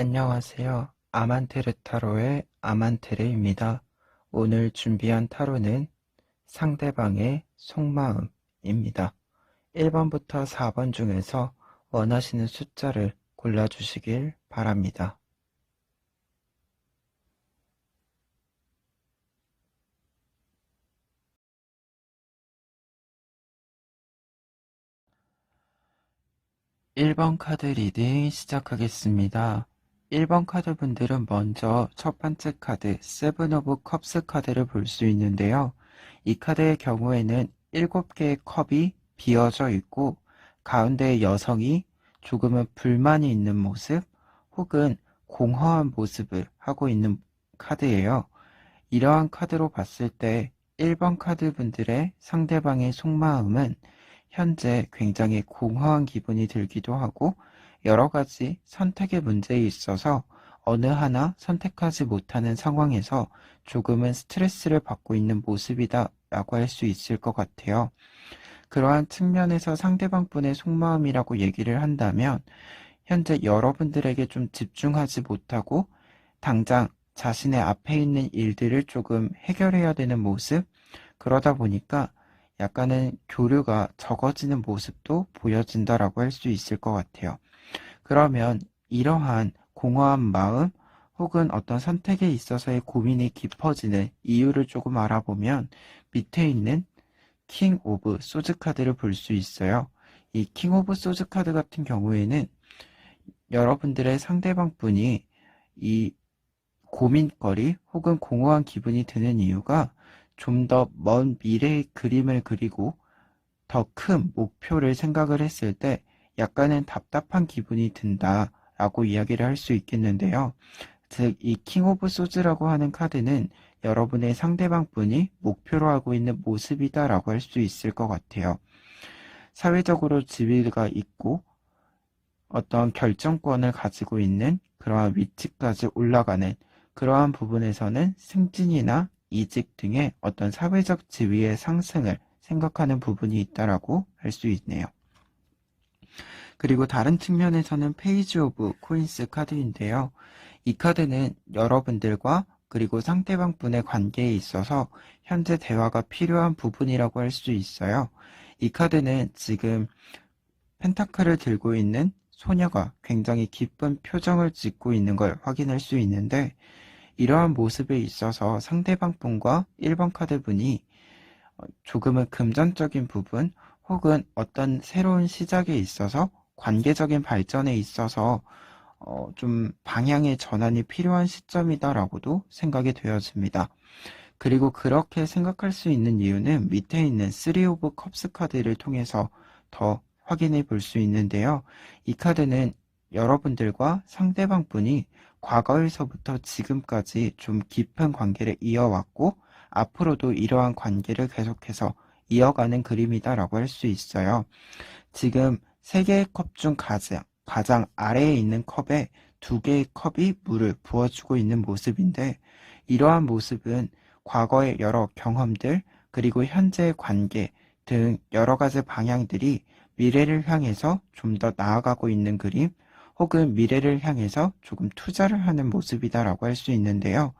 안녕하세요. 아만테르 타로의 아만테르입니다. 오늘 준비한 타로는 상대방의 속마음입니다. 1번부터 4번 중에서 원하시는 숫자를 골라주시길 바랍니다. (1번) 카드 리딩 시작하겠습니다. 1번 카드 분들은 먼저 첫 번째 카드 세븐 오브 컵스 카드를 볼 수 있는데요. 이 카드의 경우에는 7개의 컵이 비어져 있고 가운데 여성이 조금은 불만이 있는 모습 혹은 공허한 모습을 하고 있는 카드예요. 이러한 카드로 봤을 때 1번 카드 분들의 상대방의 속마음은 현재 굉장히 공허한 기분이 들기도 하고 여러 가지 선택의 문제에 있어서 어느 하나 선택하지 못하는 상황에서 조금은 스트레스를 받고 있는 모습이다 라고 할 수 있을 것 같아요. 그러한 측면에서 상대방 분의 속마음이라고 얘기를 한다면 현재 여러분들에게 좀 집중하지 못하고 당장 자신의 앞에 있는 일들을 조금 해결해야 되는 모습, 그러다 보니까 약간은 교류가 적어지는 모습도 보여진다라고 할 수 있을 것 같아요. 그러면 이러한 공허한 마음 혹은 어떤 선택에 있어서의 고민이 깊어지는 이유를 조금 알아보면 밑에 있는 킹 오브 소즈 카드를 볼 수 있어요. 이 킹 오브 소즈 카드 같은 경우에는 여러분들의 상대방 분이 이 고민거리 혹은 공허한 기분이 드는 이유가 좀 더 먼 미래의 그림을 그리고 더 큰 목표를 생각을 했을 때 약간은 답답한 기분이 든다라고 이야기를 할 수 있겠는데요. 즉, 이 킹 오브 소즈라고 하는 카드는 여러분의 상대방 분이 목표로 하고 있는 모습이다라고 할 수 있을 것 같아요. 사회적으로 지위가 있고 어떤 결정권을 가지고 있는 그러한 위치까지 올라가는 그러한 부분에서는 승진이나 이직 등의 어떤 사회적 지위의 상승을 생각하는 부분이 있다라고 할 수 있네요. 그리고 다른 측면에서는 페이지 오브 코인스 카드인데요. 이 카드는 여러분들과 그리고 상대방 분의 관계에 있어서 현재 대화가 필요한 부분이라고 할 수 있어요. 이 카드는 지금 펜타클을 들고 있는 소녀가 굉장히 기쁜 표정을 짓고 있는 걸 확인할 수 있는데 이러한 모습에 있어서 상대방 분과 1번 카드 분이 조금은 금전적인 부분 혹은 어떤 새로운 시작에 있어서 관계적인 발전에 있어서 좀 방향의 전환이 필요한 시점이다라고도 생각이 되어집니다. 그리고 그렇게 생각할 수 있는 이유는 밑에 있는 3 오브 컵스 카드를 통해서 더 확인해 볼 수 있는데요. 이 카드는 여러분들과 상대방 분이 과거에서부터 지금까지 좀 깊은 관계를 이어왔고 앞으로도 이러한 관계를 계속해서 이어가는 그림이다라고 할 수 있어요. 지금 3개의 컵 중 가장 아래에 있는 컵에 2개의 컵이 물을 부어주고 있는 모습인데 이러한 모습은 과거의 여러 경험들 그리고 현재의 관계 등 여러 가지 방향들이 미래를 향해서 좀 더 나아가고 있는 그림 혹은 미래를 향해서 조금 투자를 하는 모습이다라고 할 수 있는데요.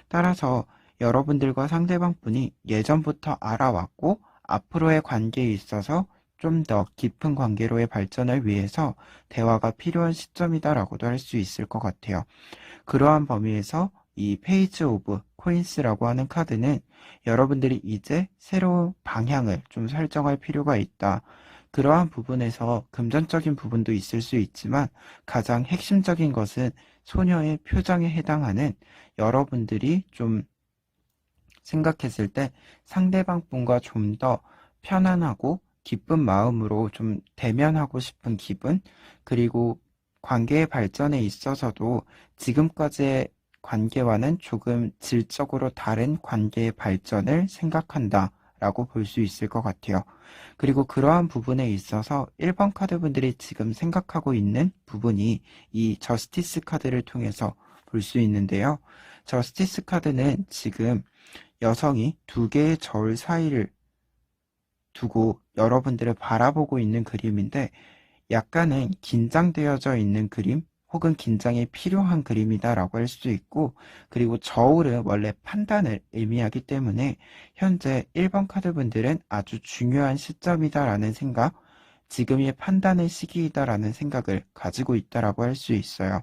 따라서 여러분들과 상대방 분이 예전부터 알아왔고 앞으로의 관계에 있어서 좀 더 깊은 관계로의 발전을 위해서 대화가 필요한 시점이다라고도 할 수 있을 것 같아요. 그러한 범위에서 이 페이지 오브 코인스라고 하는 카드는 여러분들이 이제 새로운 방향을 좀 설정할 필요가 있다. 그러한 부분에서 금전적인 부분도 있을 수 있지만 가장 핵심적인 것은 소녀의 표정에 해당하는 여러분들이 좀 생각했을 때 상대방 분과 좀 더 편안하고 기쁜 마음으로 좀 대면하고 싶은 기분, 그리고 관계의 발전에 있어서도 지금까지의 관계와는 조금 질적으로 다른 관계의 발전을 생각한다 라고 볼 수 있을 것 같아요. 그리고 그러한 부분에 있어서 1번 카드 분들이 지금 생각하고 있는 부분이 이 저스티스 카드를 통해서 볼 수 있는데요. 저스티스 카드는 지금 여성이 2개의 저울 사이를 두고 여러분들을 바라보고 있는 그림인데 약간은 긴장되어져 있는 그림 혹은 긴장이 필요한 그림이다라고 할 수 있고, 그리고 저울은 원래 판단을 의미하기 때문에 현재 1번 카드 분들은 아주 중요한 시점이다라는 생각, 지금이 판단의 시기이다라는 생각을 가지고 있다라고 할 수 있어요.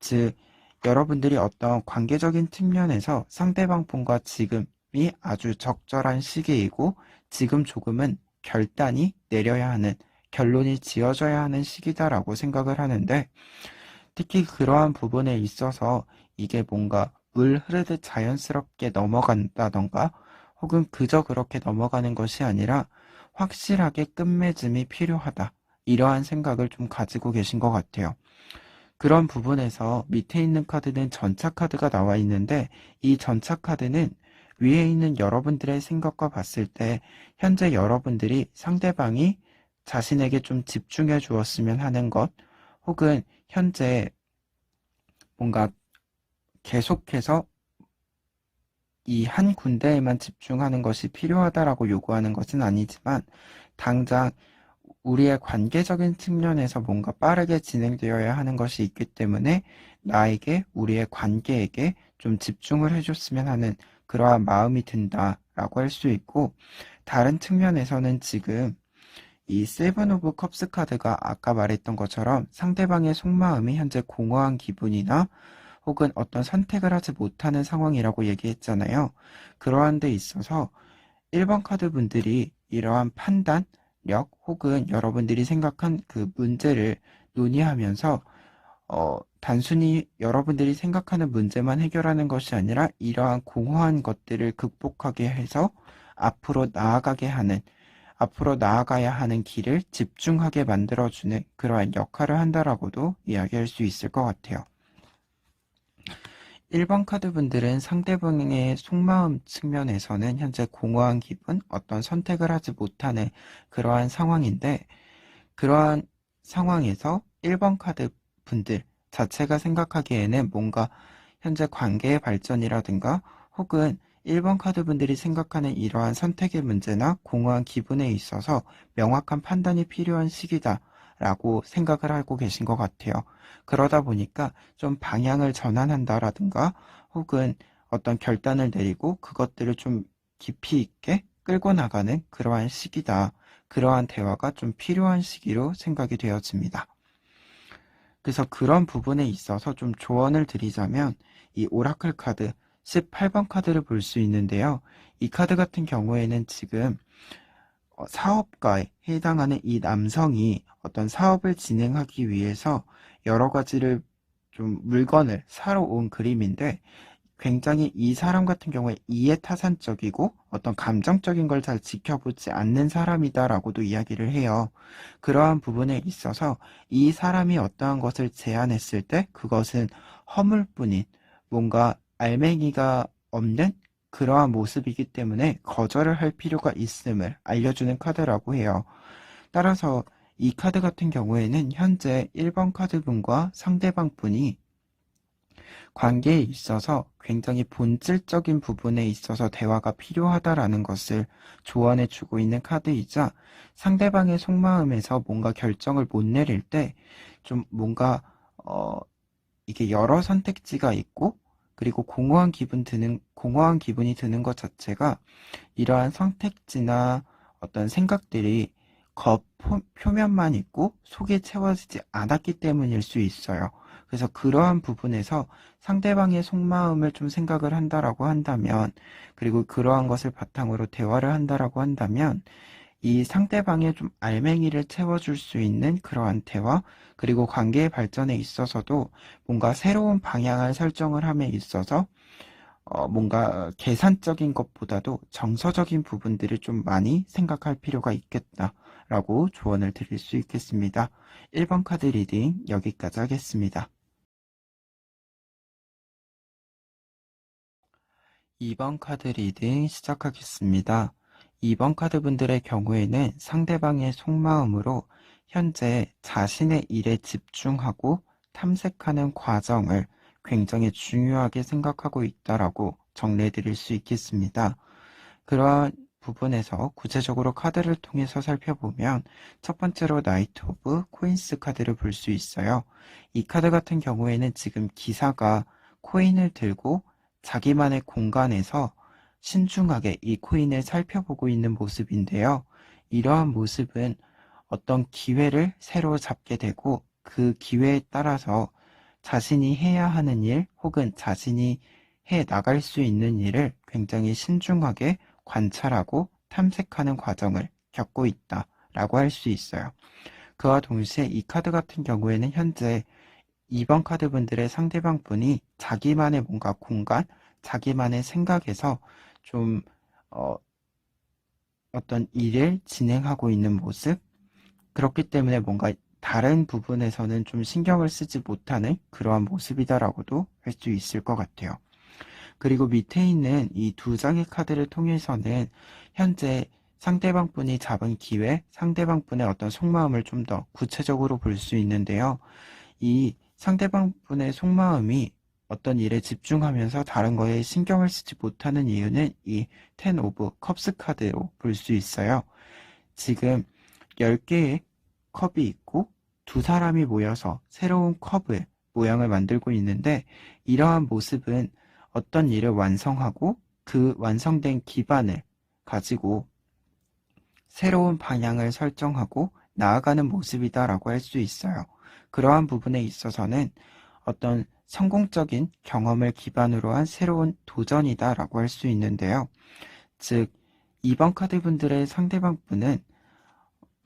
즉, 여러분들이 어떤 관계적인 측면에서 상대방 분과 지금이 아주 적절한 시기이고, 지금 조금은 결단이 내려야 하는, 결론이 지어져야 하는 시기다라고 생각을 하는데, 특히 그러한 부분에 있어서 이게 뭔가 물 흐르듯 자연스럽게 넘어간다던가, 혹은 그저 그렇게 넘어가는 것이 아니라 확실하게 끝맺음이 필요하다. 이러한 생각을 좀 가지고 계신 것 같아요. 그런 부분에서 밑에 있는 카드는 전차 카드가 나와 있는데, 이 전차 카드는 위에 있는 여러분들의 생각과 봤을 때 현재 여러분들이 상대방이 자신에게 좀 집중해 주었으면 하는 것, 혹은 현재 뭔가 계속해서 이 한 군데에만 집중하는 것이 필요하다라고 요구하는 것은 아니지만, 당장 우리의 관계적인 측면에서 뭔가 빠르게 진행되어야 하는 것이 있기 때문에 나에게, 우리의 관계에게 좀 집중을 해줬으면 하는 그러한 마음이 든다라고 할 수 있고, 다른 측면에서는 지금 이 세븐 오브 컵스 카드가 아까 말했던 것처럼 상대방의 속마음이 현재 공허한 기분이나 혹은 어떤 선택을 하지 못하는 상황이라고 얘기했잖아요. 그러한 데 있어서 1번 카드 분들이 이러한 판단력 혹은 여러분들이 생각한 그 문제를 논의하면서 단순히 여러분들이 생각하는 문제만 해결하는 것이 아니라 이러한 공허한 것들을 극복하게 해서 앞으로 나아가게 하는, 앞으로 나아가야 하는 길을 집중하게 만들어주는 그러한 역할을 한다라고도 이야기할 수 있을 것 같아요. 1번 카드 분들은 상대방의 속마음 측면에서는 현재 공허한 기분, 어떤 선택을 하지 못하는 그러한 상황인데, 그러한 상황에서 1번 카드 분들 자체가 생각하기에는 뭔가 현재 관계의 발전이라든가 혹은 1번 카드 분들이 생각하는 이러한 선택의 문제나 공허한 기분에 있어서 명확한 판단이 필요한 시기다 라고 생각을 하고 계신 것 같아요. 그러다 보니까 좀 방향을 전환한다라든가 혹은 어떤 결단을 내리고 그것들을 좀 깊이 있게 끌고 나가는 그러한 시기다. 그러한 대화가 좀 필요한 시기로 생각이 되어집니다. 그래서 그런 부분에 있어서 좀 조언을 드리자면 이 오라클 카드 18번 카드를 볼 수 있는데요. 이 카드 같은 경우에는 지금 사업가에 해당하는 이 남성이 어떤 사업을 진행하기 위해서 여러 가지를 좀 물건을 사러 온 그림인데, 굉장히 이 사람 같은 경우에 이해타산적이고 어떤 감정적인 걸 잘 지켜보지 않는 사람이다라고도 이야기를 해요. 그러한 부분에 있어서 이 사람이 어떠한 것을 제안했을 때 그것은 허물뿐인, 뭔가 알맹이가 없는 그러한 모습이기 때문에 거절을 할 필요가 있음을 알려주는 카드라고 해요. 따라서 이 카드 같은 경우에는 현재 1번 카드분과 상대방 분이 관계에 있어서 굉장히 본질적인 부분에 있어서 대화가 필요하다라는 것을 조언해 주고 있는 카드이자, 상대방의 속마음에서 뭔가 결정을 못 내릴 때 좀 뭔가 어 이게 여러 선택지가 있고, 그리고 공허한 기분이 드는 것 자체가 이러한 선택지나 어떤 생각들이 표면만 있고 속에 채워지지 않았기 때문일 수 있어요. 그래서 그러한 부분에서 상대방의 속마음을 좀 생각을 한다라고 한다면, 그리고 그러한 것을 바탕으로 대화를 한다라고 한다면, 이 상대방의 좀 알맹이를 채워줄 수 있는 그러한 대화, 그리고 관계의 발전에 있어서도 뭔가 새로운 방향을 설정을 함에 있어서 뭔가 계산적인 것보다도 정서적인 부분들을 좀 많이 생각할 필요가 있겠다라고 조언을 드릴 수 있겠습니다. 1번 카드 리딩 여기까지 하겠습니다. 2번 카드 리딩 시작하겠습니다. 2번 카드 분들의 경우에는 상대방의 속마음으로 현재 자신의 일에 집중하고 탐색하는 과정을 굉장히 중요하게 생각하고 있다라고 정리해 드릴 수 있겠습니다. 그러한 부분에서 구체적으로 카드를 통해서 살펴보면 첫 번째로 나이트 오브 코인스 카드를 볼 수 있어요. 이 카드 같은 경우에는 지금 기사가 코인을 들고 자기만의 공간에서 신중하게 이 코인을 살펴보고 있는 모습인데요. 이러한 모습은 어떤 기회를 새로 잡게 되고 그 기회에 따라서 자신이 해야 하는 일 혹은 자신이 해 나갈 수 있는 일을 굉장히 신중하게 관찰하고 탐색하는 과정을 겪고 있다라고 할 수 있어요. 그와 동시에 이 카드 같은 경우에는 현재 2번 카드 분들의 상대방 분이 자기만의 뭔가 공간, 자기만의 생각에서 좀 어떤 일을 진행하고 있는 모습, 그렇기 때문에 뭔가 다른 부분에서는 좀 신경을 쓰지 못하는 그러한 모습이다라고도 할 수 있을 것 같아요. 그리고 밑에 있는 이 두 장의 카드를 통해서는 현재 상대방 분이 잡은 기회, 상대방 분의 어떤 속마음을 좀 더 구체적으로 볼 수 있는데요. 이 상대방 분의 속마음이 어떤 일에 집중하면서 다른 거에 신경을 쓰지 못하는 이유는 이 텐 오브 컵스 카드로 볼 수 있어요. 지금 10개의 컵이 있고 두 사람이 모여서 새로운 컵을 모양을 만들고 있는데, 이러한 모습은 어떤 일을 완성하고 그 완성된 기반을 가지고 새로운 방향을 설정하고 나아가는 모습이다라고 할 수 있어요. 그러한 부분에 있어서는 어떤 성공적인 경험을 기반으로 한 새로운 도전이다라고 할 수 있는데요. 즉 2번 카드 분들의 상대방 분은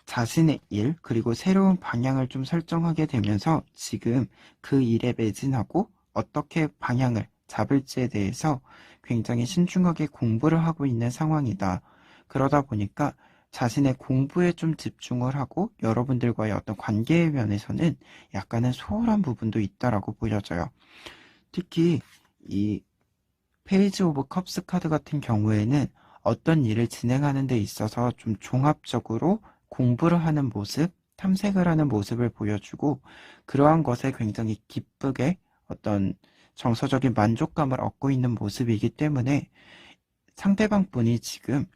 자신의 일 그리고 새로운 방향을 좀 설정하게 되면서 지금 그 일에 매진하고 어떻게 방향을 잡을지에 대해서 굉장히 신중하게 공부를 하고 있는 상황이다. 그러다 보니까 자신의 공부에 좀 집중을 하고 여러분들과의 어떤 관계의 면에서는 약간은 소홀한 부분도 있다라고 보여져요. 특히 이 페이지 오브 컵스 카드 같은 경우에는 어떤 일을 진행하는 데 있어서 좀 종합적으로 공부를 하는 모습, 탐색을 하는 모습을 보여주고, 그러한 것에 굉장히 기쁘게 어떤 정서적인 만족감을 얻고 있는 모습이기 때문에 상대방 분이 지금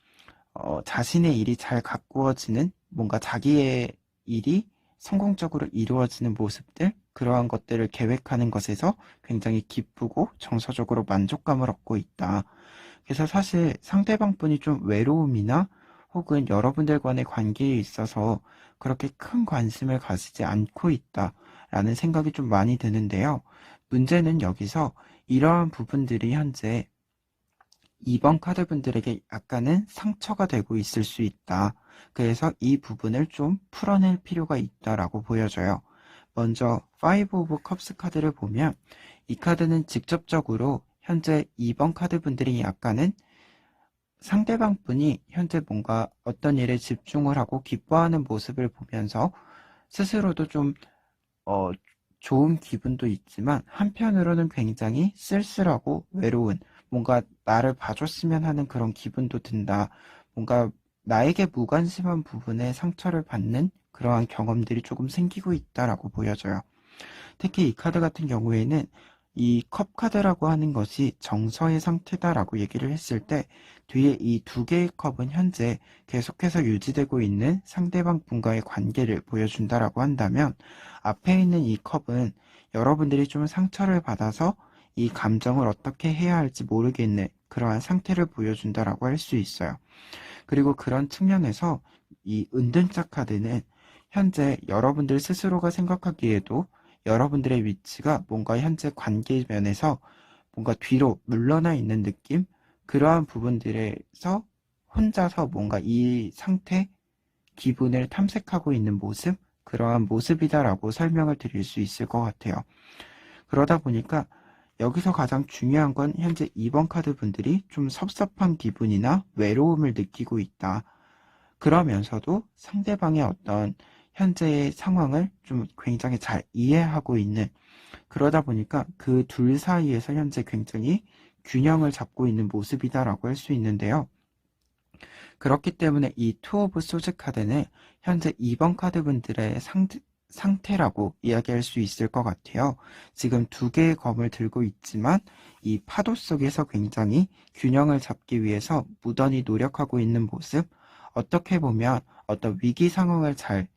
자신의 일이 잘 가꾸어지는, 뭔가 자기의 일이 성공적으로 이루어지는 모습들, 그러한 것들을 계획하는 것에서 굉장히 기쁘고 정서적으로 만족감을 얻고 있다. 그래서 사실 상대방 분이 좀 외로움이나 혹은 여러분들 간의 관계에 있어서 그렇게 큰 관심을 가지지 않고 있다라는 생각이 좀 많이 드는데요. 문제는 여기서 이러한 부분들이 현재 2번 카드 분들에게 약간은 상처가 되고 있을 수 있다. 그래서 이 부분을 좀 풀어낼 필요가 있다라고 보여져요. 먼저 5 오브 컵스 카드를 보면 이 카드는 직접적으로 현재 2번 카드 분들이 약간은 상대방 분이 현재 뭔가 어떤 일에 집중을 하고 기뻐하는 모습을 보면서 스스로도 좀 어, 좋은 기분도 있지만 한편으로는 굉장히 쓸쓸하고 외로운, 뭔가 나를 봐줬으면 하는 그런 기분도 든다. 뭔가 나에게 무관심한 부분에 상처를 받는 그러한 경험들이 조금 생기고 있다라고 보여져요. 특히 이 카드 같은 경우에는 이 컵 카드라고 하는 것이 정서의 상태다라고 얘기를 했을 때, 뒤에 이 두 개의 컵은 현재 계속해서 유지되고 있는 상대방 분과의 관계를 보여준다라고 한다면, 앞에 있는 이 컵은 여러분들이 좀 상처를 받아서 이 감정을 어떻게 해야 할지 모르겠는 그러한 상태를 보여준다라고 할 수 있어요. 그리고 그런 측면에서 이 은둔자 카드는 현재 여러분들 스스로가 생각하기에도 여러분들의 위치가 뭔가 현재 관계 면에서 뭔가 뒤로 물러나 있는 느낌? 그러한 부분들에서 혼자서 뭔가 이 상태, 기분을 탐색하고 있는 모습? 그러한 모습이다라고 설명을 드릴 수 있을 것 같아요. 그러다 보니까 여기서 가장 중요한 건 현재 2번 카드 분들이 좀 섭섭한 기분이나 외로움을 느끼고 있다. 그러면서도 상대방의 어떤 현재의 상황을 좀 굉장히 잘 이해하고 있는, 그러다 보니까 그 둘 사이에서 현재 굉장히 균형을 잡고 있는 모습이다라고 할 수 있는데요. 그렇기 때문에 이 투 오브 소즈 카드는 현재 2번 카드 분들의 상태라고 이야기할 수 있을 것 같아요. 지금 두 개의 검을 들고 있지만 이 파도 속에서 굉장히 균형을 잡기 위해서 무던히 노력하고 있는 모습, 어떻게 보면 어떤 위기 상황을 잘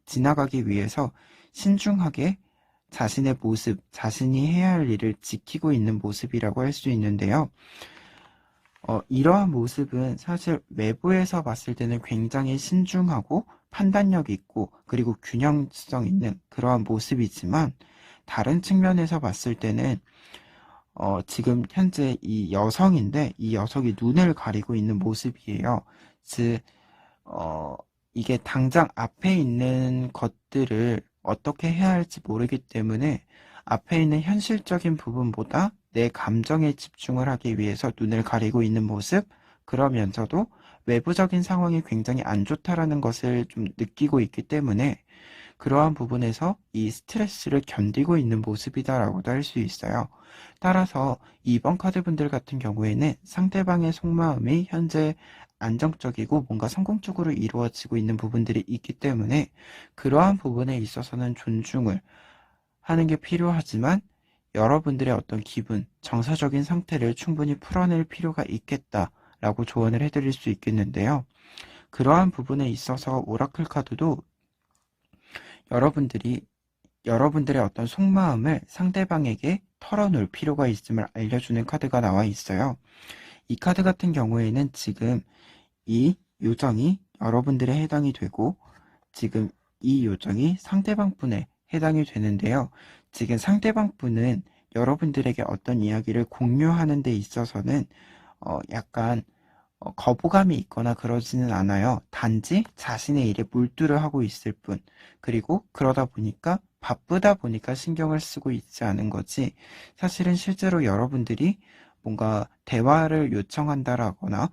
지나가기 위해서 신중하게 자신의 모습, 자신이 해야 할 일을 지키고 있는 모습이라고 할 수 있는데요. 이러한 모습은 사실 외부에서 봤을 때는 굉장히 신중하고 판단력 있고 그리고 균형성 있는 그러한 모습이지만 다른 측면에서 봤을 때는 지금 현재 이 여성인데 이 여성이 눈을 가리고 있는 모습이에요. 즉, 어, 이게 당장 앞에 있는 것들을 어떻게 해야 할지 모르기 때문에 앞에 있는 현실적인 부분보다 내 감정에 집중을 하기 위해서 눈을 가리고 있는 모습, 그러면서도 외부적인 상황이 굉장히 안 좋다라는 것을 좀 느끼고 있기 때문에 그러한 부분에서 이 스트레스를 견디고 있는 모습이다라고도 할 수 있어요. 따라서 2번 카드분들 같은 경우에는 상대방의 속마음이 현재 안정적이고 뭔가 성공적으로 이루어지고 있는 부분들이 있기 때문에 그러한 부분에 있어서는 존중을 하는 게 필요하지만 여러분들의 어떤 기분, 정서적인 상태를 충분히 풀어낼 필요가 있겠다라고 조언을 해드릴 수 있겠는데요. 그러한 부분에 있어서 오라클 카드도 여러분들이 여러분들의 어떤 속마음을 상대방에게 털어놓을 필요가 있음을 알려주는 카드가 나와 있어요. 이 카드 같은 경우에는 지금 이 요정이 여러분들에 해당이 되고 지금 이 요정이 상대방 분에 해당이 되는데요. 지금 상대방 분은 여러분들에게 어떤 이야기를 공유하는 데 있어서는 약간 거부감이 있거나 그러지는 않아요. 단지 자신의 일에 몰두를 하고 있을 뿐. 그리고 그러다 보니까 바쁘다 보니까 신경을 쓰고 있지 않은 거지. 사실은 실제로 여러분들이 뭔가 대화를 요청한다라거나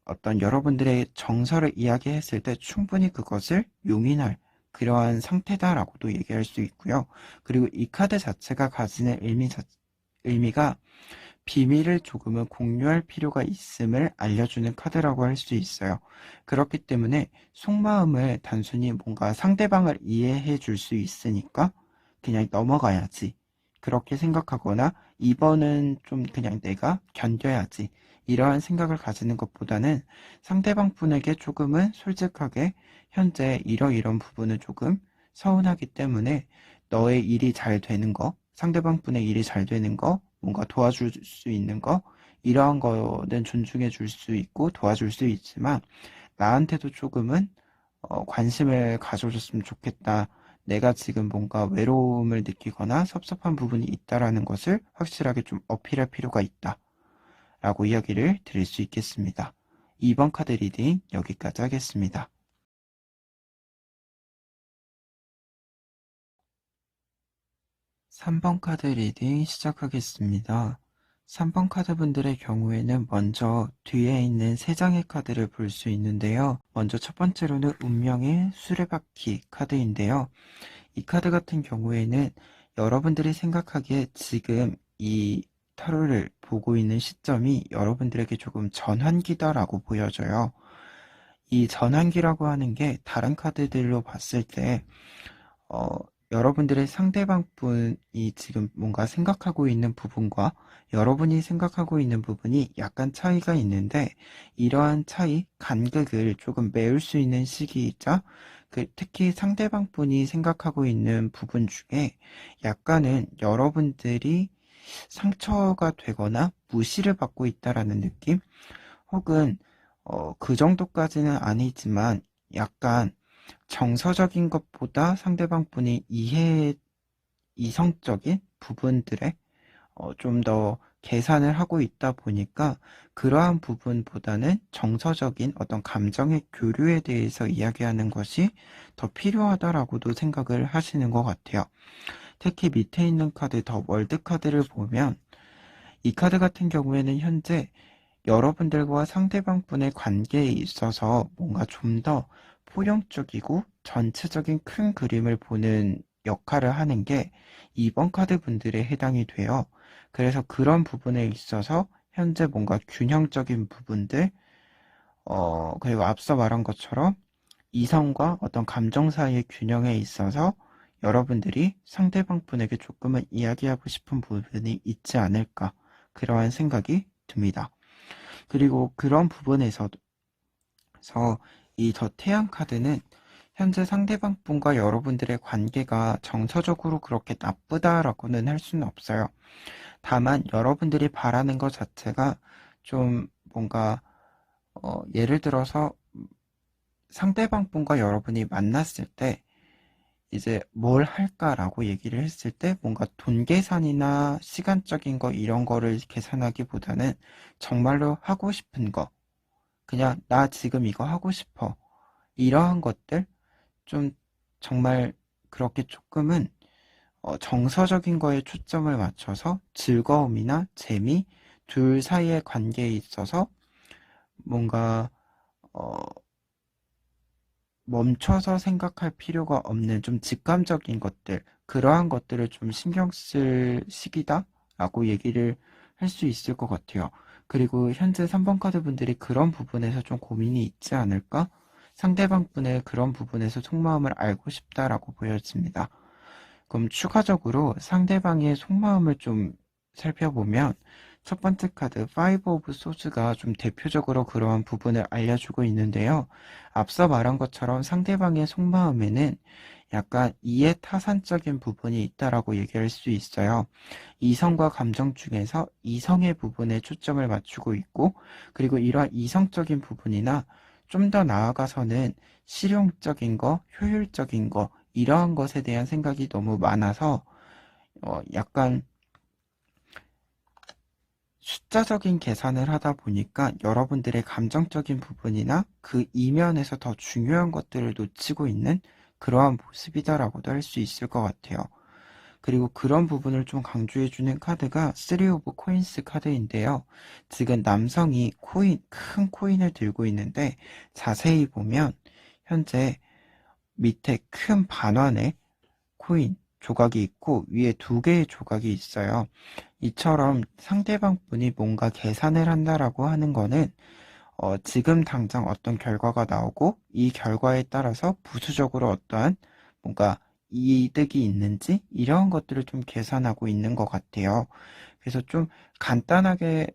어떤 여러분들의 정서를 이야기했을 때 충분히 그것을 용인할 그러한 상태다라고도 얘기할 수 있고요. 그리고 이 카드 자체가 가지는 의미가 비밀을 조금은 공유할 필요가 있음을 알려주는 카드라고 할 수 있어요. 그렇기 때문에 속마음을 단순히 뭔가 상대방을 이해해 줄 수 있으니까 그냥 넘어가야지. 그렇게 생각하거나 이번은 좀 그냥 내가 견뎌야지. 이러한 생각을 가지는 것보다는 상대방 분에게 조금은 솔직하게 현재 이러이런 부분은 조금 서운하기 때문에 너의 일이 잘 되는 거, 상대방 분의 일이 잘 되는 거, 뭔가 도와줄 수 있는 거, 이러한 거는 존중해 줄 수 있고 도와줄 수 있지만 나한테도 조금은 관심을 가져줬으면 좋겠다. 내가 지금 뭔가 외로움을 느끼거나 섭섭한 부분이 있다라는 것을 확실하게 좀 어필할 필요가 있다. 라고 이야기를 드릴 수 있겠습니다. 2번 카드 리딩 여기까지 하겠습니다. 3번 카드 리딩 시작하겠습니다. 3번 카드분들의 경우에는 먼저 뒤에 있는 3장의 카드를 볼 수 있는데요. 먼저 첫 번째로는 운명의 수레바퀴 카드인데요. 이 카드 같은 경우에는 여러분들이 생각하기에 지금 이 타로를 보고 있는 시점이 여러분들에게 조금 전환기다라고 보여져요. 이 전환기라고 하는 게 다른 카드들로 봤을 때 어, 여러분들의 상대방 분이 지금 뭔가 생각하고 있는 부분과 여러분이 생각하고 있는 부분이 약간 차이가 있는데 이러한 차이, 간극을 조금 메울 수 있는 시기이자 특히 상대방 분이 생각하고 있는 부분 중에 약간은 여러분들이 상처가 되거나 무시를 받고 있다라는 느낌? 혹은 그 정도까지는 아니지만 약간 정서적인 것보다 상대방 분이 이성적인 부분들에 좀 더 계산을 하고 있다 보니까 그러한 부분보다는 정서적인 어떤 감정의 교류에 대해서 이야기하는 것이 더 필요하다라고도 생각을 하시는 것 같아요. 특히 밑에 있는 카드 더 월드 카드를 보면 이 카드 같은 경우에는 현재 여러분들과 상대방 분의 관계에 있어서 뭔가 좀 더 포용적이고 전체적인 큰 그림을 보는 역할을 하는 게 2번 카드 분들에 해당이 돼요. 그래서 그런 부분에 있어서 현재 뭔가 균형적인 부분들, 그리고 앞서 말한 것처럼 이성과 어떤 감정 사이의 균형에 있어서 여러분들이 상대방 분에게 조금은 이야기하고 싶은 부분이 있지 않을까, 그러한 생각이 듭니다. 그리고 그런 부분에서 이 더 태양 카드는 현재 상대방 분과 여러분들의 관계가 정서적으로 그렇게 나쁘다라고는 할 수는 없어요. 다만 여러분들이 바라는 것 자체가 좀 뭔가 예를 들어서 상대방 분과 여러분이 만났을 때 이제 뭘 할까라고 얘기를 했을 때 뭔가 돈 계산이나 시간적인 거 이런 거를 계산하기보다는 정말로 하고 싶은 거, 그냥 나 지금 이거 하고 싶어, 이러한 것들, 좀 정말 그렇게 조금은 정서적인 거에 초점을 맞춰서 즐거움이나 재미, 둘 사이의 관계에 있어서 뭔가 어, 멈춰서 생각할 필요가 없는 좀 직감적인 것들, 그러한 것들을 좀 신경 쓸 시기다라고 얘기를 할 수 있을 것 같아요. 그리고 현재 3번 카드 분들이 그런 부분에서 좀 고민이 있지 않을까? 상대방 분의 그런 부분에서 속마음을 알고 싶다라고 보여집니다. 그럼 추가적으로 상대방의 속마음을 좀 살펴보면 첫 번째 카드 5 오브 소즈가 좀 대표적으로 그러한 부분을 알려주고 있는데요. 앞서 말한 것처럼 상대방의 속마음에는 약간 이해타산적인 부분이 있다라고 얘기할 수 있어요. 이성과 감정 중에서 이성의 부분에 초점을 맞추고 있고, 그리고 이러한 이성적인 부분이나 좀 더 나아가서는 실용적인 거, 효율적인 거, 이러한 것에 대한 생각이 너무 많아서 약간 숫자적인 계산을 하다 보니까 여러분들의 감정적인 부분이나 그 이면에서 더 중요한 것들을 놓치고 있는 그러한 모습이다라고도 할 수 있을 것 같아요. 그리고 그런 부분을 좀 강조해주는 카드가 3 오브 코인스 카드인데요. 지금 남성이 큰 코인을 들고 있는데 자세히 보면 현재 밑에 큰 반환에 코인 조각이 있고 위에 두 개의 조각이 있어요. 이처럼 상대방 분이 뭔가 계산을 한다라고 하는 거는 지금 당장 어떤 결과가 나오고 이 결과에 따라서 부수적으로 어떠한 뭔가 이득이 있는지 이런 것들을 좀 계산하고 있는 것 같아요. 그래서 좀 간단하게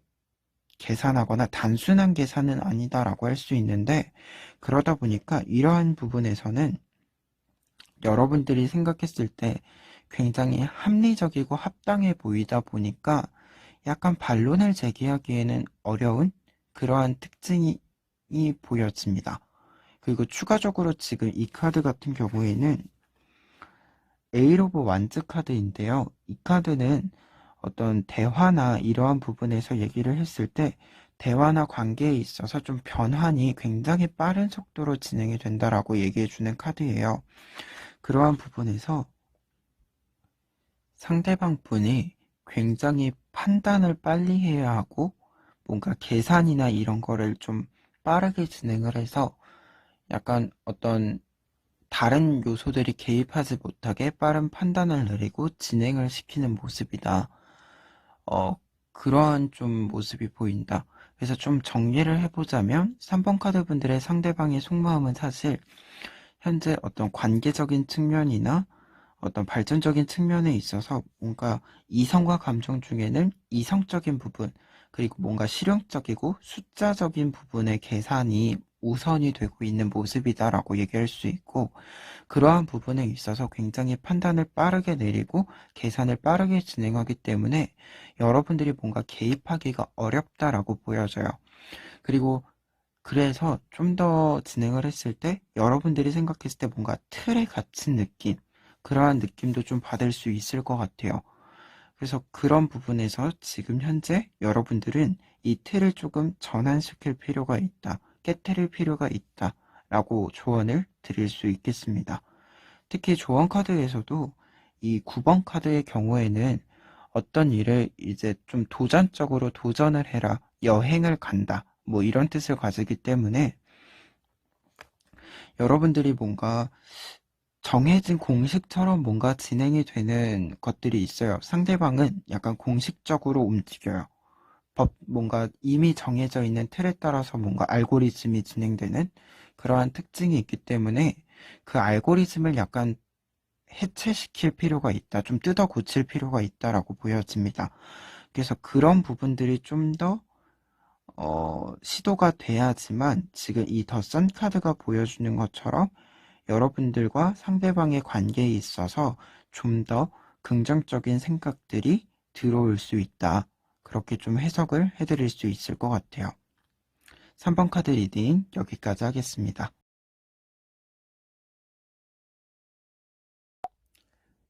계산하거나 단순한 계산은 아니다라고 할 수 있는데, 그러다 보니까 이러한 부분에서는 여러분들이 생각했을 때 굉장히 합리적이고 합당해 보이다 보니까 약간 반론을 제기하기에는 어려운 그러한 특징이 보여집니다. 그리고 추가적으로 지금 이 카드 같은 경우에는 에일 오브 완즈 카드인데요. 이 카드는 어떤 대화나 이러한 부분에서 얘기를 했을 때 대화나 관계에 있어서 좀 변환이 굉장히 빠른 속도로 진행이 된다라고 얘기해주는 카드예요. 그러한 부분에서 상대방 분이 굉장히 판단을 빨리 해야 하고 뭔가 계산이나 이런 거를 좀 빠르게 진행을 해서 약간 어떤 다른 요소들이 개입하지 못하게 빠른 판단을 내리고 진행을 시키는 모습이다. 어, 그러한 좀 모습이 보인다. 그래서 좀 정리를 해보자면 3번 카드 분들의 상대방의 속마음은 사실 현재 어떤 관계적인 측면이나 어떤 발전적인 측면에 있어서 뭔가 이성과 감정 중에는 이성적인 부분, 그리고 뭔가 실용적이고 숫자적인 부분의 계산이 우선이 되고 있는 모습이다라고 얘기할 수 있고, 그러한 부분에 있어서 굉장히 판단을 빠르게 내리고 계산을 빠르게 진행하기 때문에 여러분들이 뭔가 개입하기가 어렵다라고 보여져요. 그리고 그래서 좀 더 진행을 했을 때 여러분들이 생각했을 때 뭔가 틀에 갇힌 느낌, 그러한 느낌도 좀 받을 수 있을 것 같아요. 그래서 그런 부분에서 지금 현재 여러분들은 이 틀을 조금 전환시킬 필요가 있다, 깨트릴 필요가 있다 라고 조언을 드릴 수 있겠습니다. 특히 조언 카드에서도 이 9번 카드의 경우에는 어떤 일을 이제 좀 도전적으로 도전을 해라, 여행을 간다, 뭐 이런 뜻을 가지기 때문에 여러분들이 뭔가 정해진 공식처럼 뭔가 진행이 되는 것들이 있어요. 상대방은 약간 공식적으로 움직여요. 뭔가 이미 정해져 있는 틀에 따라서 뭔가 알고리즘이 진행되는 그러한 특징이 있기 때문에 그 알고리즘을 약간 해체시킬 필요가 있다, 좀 뜯어 고칠 필요가 있다라고 보여집니다. 그래서 그런 부분들이 좀 더 시도가 돼야지만 지금 이 더 선 카드가 보여주는 것처럼 여러분들과 상대방의 관계에 있어서 좀 더 긍정적인 생각들이 들어올 수 있다. 그렇게 좀 해석을 해드릴 수 있을 것 같아요. 3번 카드 리딩 여기까지 하겠습니다.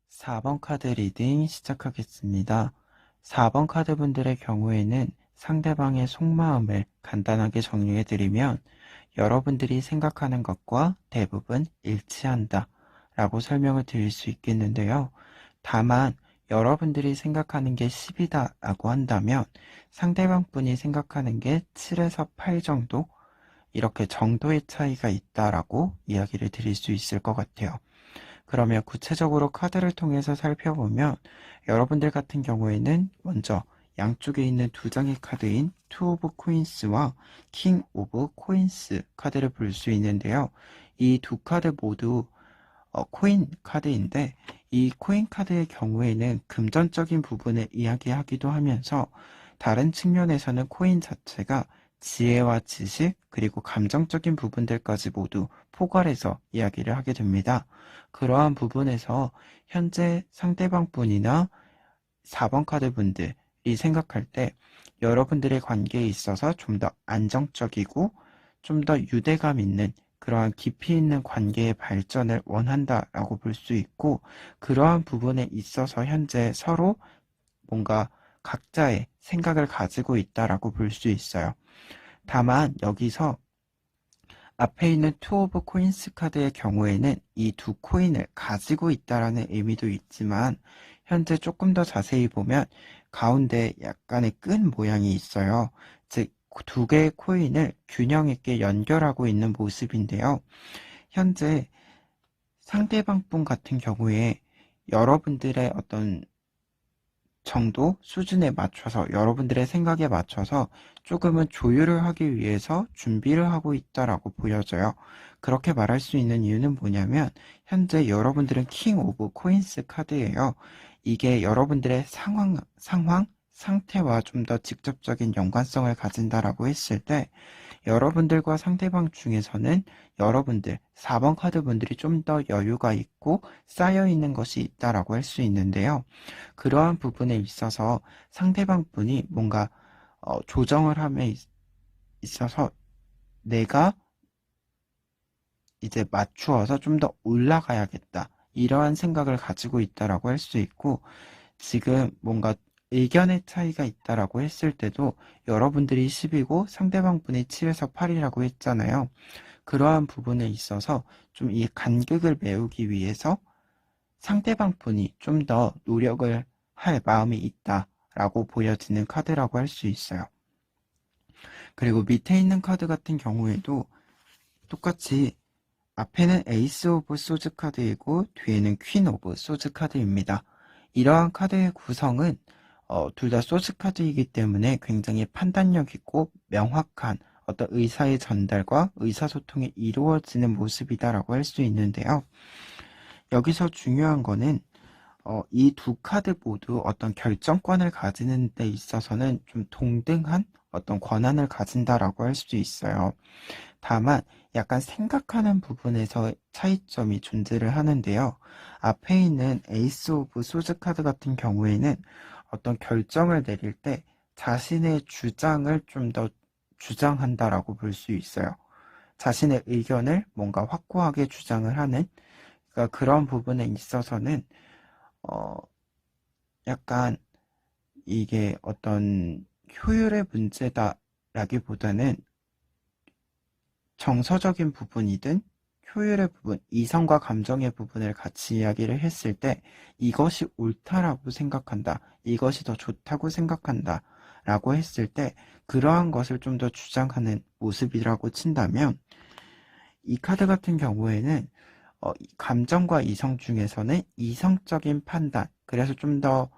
4번 카드 리딩 시작하겠습니다. 4번 카드 분들의 경우에는 상대방의 속마음을 간단하게 정리해드리면 여러분들이 생각하는 것과 대부분 일치한다 라고 설명을 드릴 수 있겠는데요. 다만 여러분들이 생각하는 게 10이다 라고 한다면 상대방 분이 생각하는 게 7에서 8 정도, 이렇게 정도의 차이가 있다라고 이야기를 드릴 수 있을 것 같아요. 그러면 구체적으로 카드를 통해서 살펴보면 여러분들 같은 경우에는 먼저 양쪽에 있는 두 장의 카드인 투 오브 코인스와 킹 오브 코인스 카드를 볼 수 있는데요. 이 두 카드 모두 코인 카드인데, 이 코인 카드의 경우에는 금전적인 부분을 이야기하기도 하면서 다른 측면에서는 코인 자체가 지혜와 지식 그리고 감정적인 부분들까지 모두 포괄해서 이야기를 하게 됩니다. 그러한 부분에서 현재 상대방 분이나 4번 카드 분들이 생각할 때 여러분들의 관계에 있어서 좀 더 안정적이고 좀 더 유대감 있는 그러한 깊이 있는 관계의 발전을 원한다라고 볼 수 있고, 그러한 부분에 있어서 현재 서로 뭔가 각자의 생각을 가지고 있다라고 볼 수 있어요. 다만 여기서 앞에 있는 투 오브 코인스 카드의 경우에는 이 두 코인을 가지고 있다라는 의미도 있지만, 현재 조금 더 자세히 보면 가운데 약간의 끈 모양이 있어요. 즉, 두 개의 코인을 균형 있게 연결하고 있는 모습인데요. 현재 상대방 분 같은 경우에 여러분들의 어떤 정도 수준에 맞춰서, 여러분들의 생각에 맞춰서 조금은 조율을 하기 위해서 준비를 하고 있다라고 보여져요. 그렇게 말할 수 있는 이유는 뭐냐면 현재 여러분들은 킹 오브 코인스 카드예요. 이게 여러분들의 상황, 상태와 좀 더 직접적인 연관성을 가진다라고 했을 때 여러분들과 상대방 중에서는 여러분들 4번 카드 분들이 좀 더 여유가 있고 쌓여 있는 것이 있다라고 할 수 있는데요. 그러한 부분에 있어서 상대방 분이 뭔가 조정을 함에 있어서 내가 이제 맞추어서 좀 더 올라가야겠다, 이러한 생각을 가지고 있다라고 할 수 있고, 지금 뭔가 의견의 차이가 있다라고 했을 때도 여러분들이 10이고 상대방 분이 7에서 8이라고 했잖아요. 그러한 부분에 있어서 좀 이 간극을 메우기 위해서 상대방 분이 좀 더 노력을 할 마음이 있다라고 보여지는 카드라고 할 수 있어요. 그리고 밑에 있는 카드 같은 경우에도 똑같이 앞에는 에이스 오브 소즈 카드이고 뒤에는 퀸 오브 소즈 카드입니다. 이러한 카드의 구성은 둘 다 소즈 카드이기 때문에 굉장히 판단력 있고 명확한 어떤 의사의 전달과 의사소통이 이루어지는 모습이다라고 할 수 있는데요. 여기서 중요한 거는 이 두 카드 모두 어떤 결정권을 가지는 데 있어서는 좀 동등한 어떤 권한을 가진다라고 할 수 있어요. 다만 약간 생각하는 부분에서 차이점이 존재를 하는데요. 앞에 있는 에이스 오브 소즈 카드 같은 경우에는 어떤 결정을 내릴 때 자신의 주장을 좀 더 주장한다라고 볼 수 있어요. 자신의 의견을 뭔가 확고하게 주장을 하는, 그러니까 그런 부분에 있어서는 어, 약간 이게 어떤 효율의 문제다라기보다는 정서적인 부분이든 효율의 부분, 이성과 감정의 부분을 같이 이야기를 했을 때 이것이 옳다라고 생각한다, 이것이 더 좋다고 생각한다 라고 했을 때 그러한 것을 좀 더 주장하는 모습이라고 친다면, 이 카드 같은 경우에는 감정과 이성 중에서는 이성적인 판단, 그래서 좀 더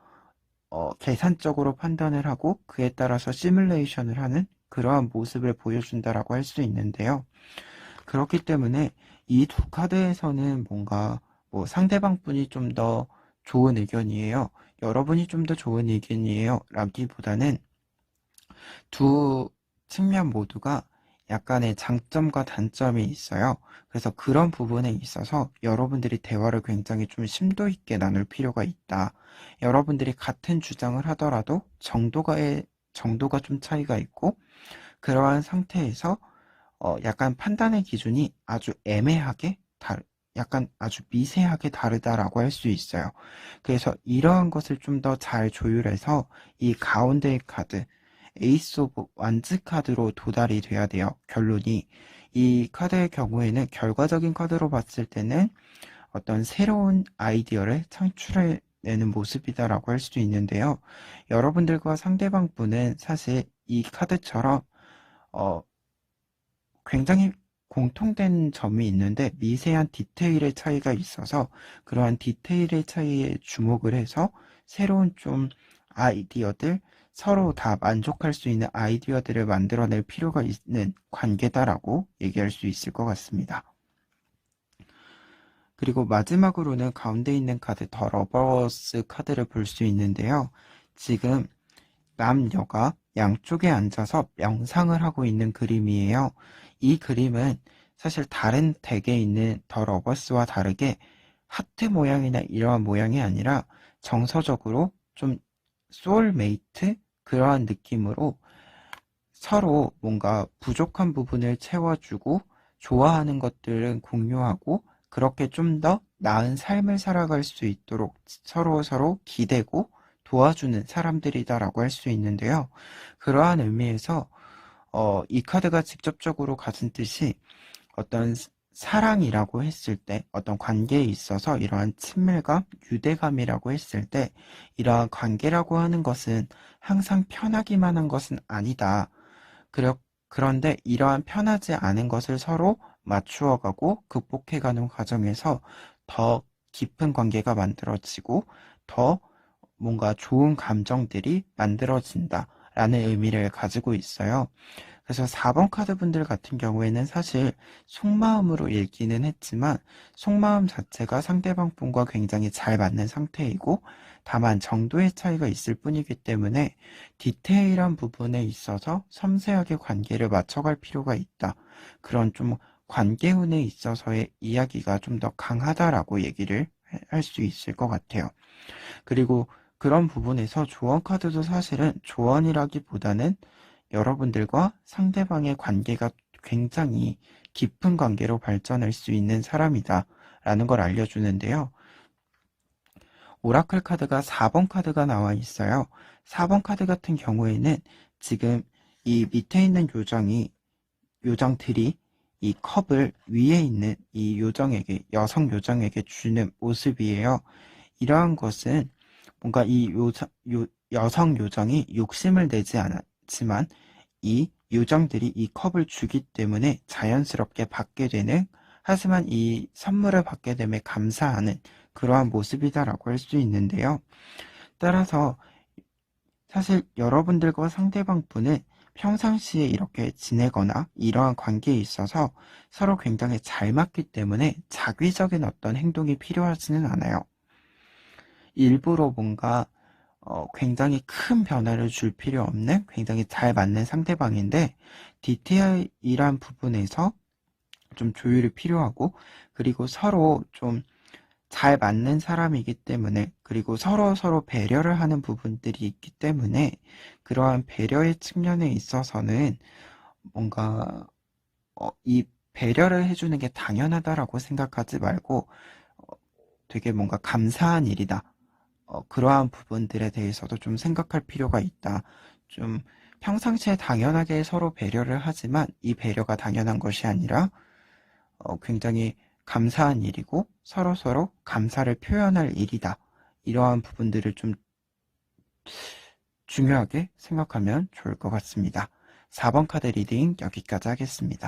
계산적으로 판단을 하고 그에 따라서 시뮬레이션을 하는 그러한 모습을 보여준다라고 할 수 있는데요. 그렇기 때문에 이 두 카드에서는 뭔가 뭐 상대방 분이 좀 더 좋은 의견이에요. 여러분이 좀 더 좋은 의견이에요. 라기보다는 두 측면 모두가 약간의 장점과 단점이 있어요. 그래서 그런 부분에 있어서 여러분들이 대화를 굉장히 좀 심도 있게 나눌 필요가 있다. 여러분들이 같은 주장을 하더라도 정도가 좀 차이가 있고, 그러한 상태에서 약간 판단의 기준이 아주 약간 아주 미세하게 다르다라고 할 수 있어요. 그래서 이러한 것을 좀 더 잘 조율해서 이 가운데의 카드, 에이스 오브 완즈 카드로 도달이 돼야 돼요. 결론이. 이 카드의 경우에는 결과적인 카드로 봤을 때는 어떤 새로운 아이디어를 창출해내는 모습이다라고 할 수도 있는데요. 여러분들과 상대방 분은 사실 이 카드처럼 어, 굉장히 공통된 점이 있는데 미세한 디테일의 차이가 있어서 그러한 디테일의 차이에 주목을 해서 새로운 좀 아이디어들, 서로 다 만족할 수 있는 아이디어들을 만들어낼 필요가 있는 관계다라고 얘기할 수 있을 것 같습니다. 그리고 마지막으로는 가운데 있는 카드 더 러버스 카드를 볼 수 있는데요. 지금 남녀가 양쪽에 앉아서 명상을 하고 있는 그림이에요. 이 그림은 사실 다른 덱에 있는 더 러버스와 다르게 하트 모양이나 이러한 모양이 아니라 정서적으로 좀 소울메이트? 그러한 느낌으로 서로 뭔가 부족한 부분을 채워주고 좋아하는 것들은 공유하고 그렇게 좀 더 나은 삶을 살아갈 수 있도록 서로 기대고 도와주는 사람들이다라고 할 수 있는데요. 그러한 의미에서 이 카드가 직접적으로 가진 뜻이 어떤 사랑이라고 했을 때, 어떤 관계에 있어서 이러한 친밀감, 유대감이라고 했을 때, 이러한 관계라고 하는 것은 항상 편하기만 한 것은 아니다. 그런데 이러한 편하지 않은 것을 서로 맞추어가고 극복해가는 과정에서 더 깊은 관계가 만들어지고 더 뭔가 좋은 감정들이 만들어진다라는 의미를 가지고 있어요. 그래서 4번 카드 분들 같은 경우에는 사실 속마음으로 읽기는 했지만 속마음 자체가 상대방 분과 굉장히 잘 맞는 상태이고 다만 정도의 차이가 있을 뿐이기 때문에 디테일한 부분에 있어서 섬세하게 관계를 맞춰갈 필요가 있다. 그런 좀 관계운에 있어서의 이야기가 좀 더 강하다라고 얘기를 할 수 있을 것 같아요. 그리고 그런 부분에서 조언 카드도 사실은 조언이라기보다는 여러분들과 상대방의 관계가 굉장히 깊은 관계로 발전할 수 있는 사람이다 라는 걸 알려주는데요. 오라클 카드가 4번 카드가 나와 있어요. 4번 카드 같은 경우에는 지금 이 밑에 있는 요정들이 이 컵을 위에 있는 이 여성 요정에게 주는 모습이에요. 이러한 것은 뭔가 여성 요정이 욕심을 내지 않았지만 이 요정들이 이 컵을 주기 때문에 자연스럽게 받게 되는, 하지만 이 선물을 받게 됨에 감사하는 그러한 모습이다라고 할 수 있는데요. 따라서 사실 여러분들과 상대방 분은 평상시에 이렇게 지내거나 이러한 관계에 있어서 서로 굉장히 잘 맞기 때문에 자기적인 어떤 행동이 필요하지는 않아요. 일부러 뭔가 굉장히 큰 변화를 줄 필요 없는 굉장히 잘 맞는 상대방인데 디테일이란 부분에서 좀 조율이 필요하고 그리고 서로 좀 잘 맞는 사람이기 때문에 그리고 서로 배려를 하는 부분들이 있기 때문에 그러한 배려의 측면에 있어서는 뭔가 이 배려를 해주는 게 당연하다라고 생각하지 말고 되게 뭔가 감사한 일이다. 그러한 부분들에 대해서도 좀 생각할 필요가 있다. 좀 평상시에 당연하게 서로 배려를 하지만 이 배려가 당연한 것이 아니라 굉장히 감사한 일이고 서로 감사를 표현할 일이다. 이러한 부분들을 좀 중요하게 생각하면 좋을 것 같습니다. 4번 카드 리딩 여기까지 하겠습니다.